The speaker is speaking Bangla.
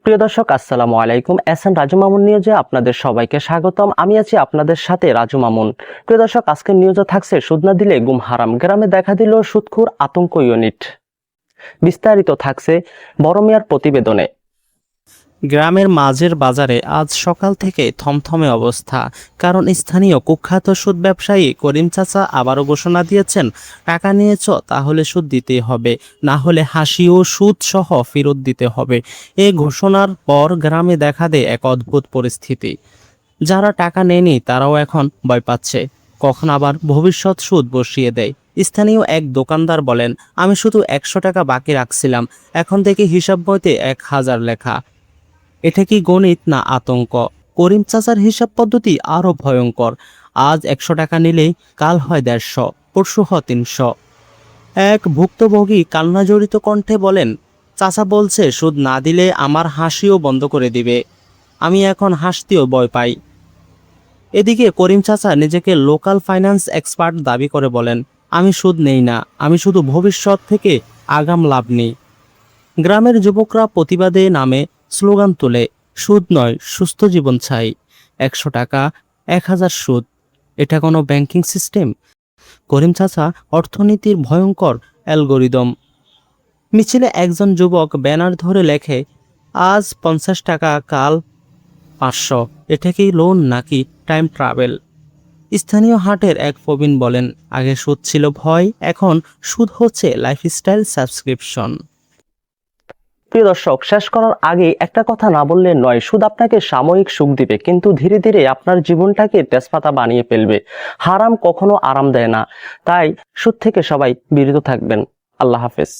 প্রিয় দর্শক, আসসালামু আলাইকুম। এসএন রাজু মামুন নিউজে আপনাদের সবাইকে স্বাগতম। আমি আছি আপনাদের সাথে রাজু মামুন। প্রিয় দর্শক, আজকের নিউজে থাকছে সুদ না দিলে গুম হারাম, গ্রামে দেখা দিল সুদখোর আতঙ্ক ইউনিট। বিস্তারিত থাকছে বড় মিয়ার প্রতিবেদনে। গ্রামের মাঝের বাজারে আজ সকাল থেকে থমথমে অবস্থা, কারণ স্থানীয় কুখ্যাত সুদ ব্যবসায়ী করিম চাচা আবারও ঘোষণা দিয়েছেন, টাকা নিয়েছ তাহলে সুদ দিতেই হবে, না হলে হাসি ও সুদ সহ ফেরত দিতে হবে। এই ঘোষণার পর গ্রামে দেখা দেয় এক অদ্ভুত পরিস্থিতি। যারা টাকা নেয়নি তারাও এখন ভয় পাচ্ছে, কখন আবার ভবিষ্যৎ সুদ বসিয়ে দেয়। স্থানীয় এক দোকানদার বলেন, আমি শুধু 100 টাকা বাকি রাখছিলাম, এখন থেকে হিসাব বইতে 1000 লেখা। এটা কি গণিত না আতঙ্ক? করিম চাচার হিসাব পদ্ধতি আরো ভয়ঙ্কর। আজ 100 টাকা নিলেই কাল হয় 150, পরশু হয় 300। এক ভুক্তভোগী কান্না জড়িত কণ্ঠে বলেন, চাচা বলছে সুদ না দিলে আমার হাসিও বন্ধ করে দিবে, আমি এখন হাসতেও ভয় পাই। এদিকে করিম চাচা নিজেকে লোকাল ফাইন্যান্স এক্সপার্ট দাবি করে বলেন, আমি সুদ নেই না, আমি শুধু ভবিষ্যৎ থেকে আগাম লাভ নিই। গ্রামের যুবকরা প্রতিবাদে নামে স্লোগান তোলে, সুদ নয়, সুস্থ জীবন চাই। 100 টাকা, 1000 সুদ, এটা কোনো ব্যাংকিং সিস্টেম? করিম চাচা অর্থনীতির ভয়ঙ্কর অ্যালগোরিদম। মিছিলে একজন যুবক ব্যানার ধরে লেখে, আজ 50 টাকা, কাল 500। এটা কি লোন নাকি টাইম ট্রাভেল? স্থানীয় হাটের এক প্রবীণ বলেন, আগে সুদ ছিল ভয়, এখন সুদ হচ্ছে লাইফস্টাইল সাবস্ক্রিপশন। প্রিয় দর্শক, শেষ করার আগে একটা কথা না বললে নয়, সুদ আপনাকে সাময়িক সুখ দিবে, কিন্তু ধীরে ধীরে আপনার জীবনটাকে তেজপাতা বানিয়ে ফেলবে। হারাম কখনো আরাম দেয় না, তাই সুদ থেকে সবাই বিরত থাকবেন। আল্লাহ হাফেজ।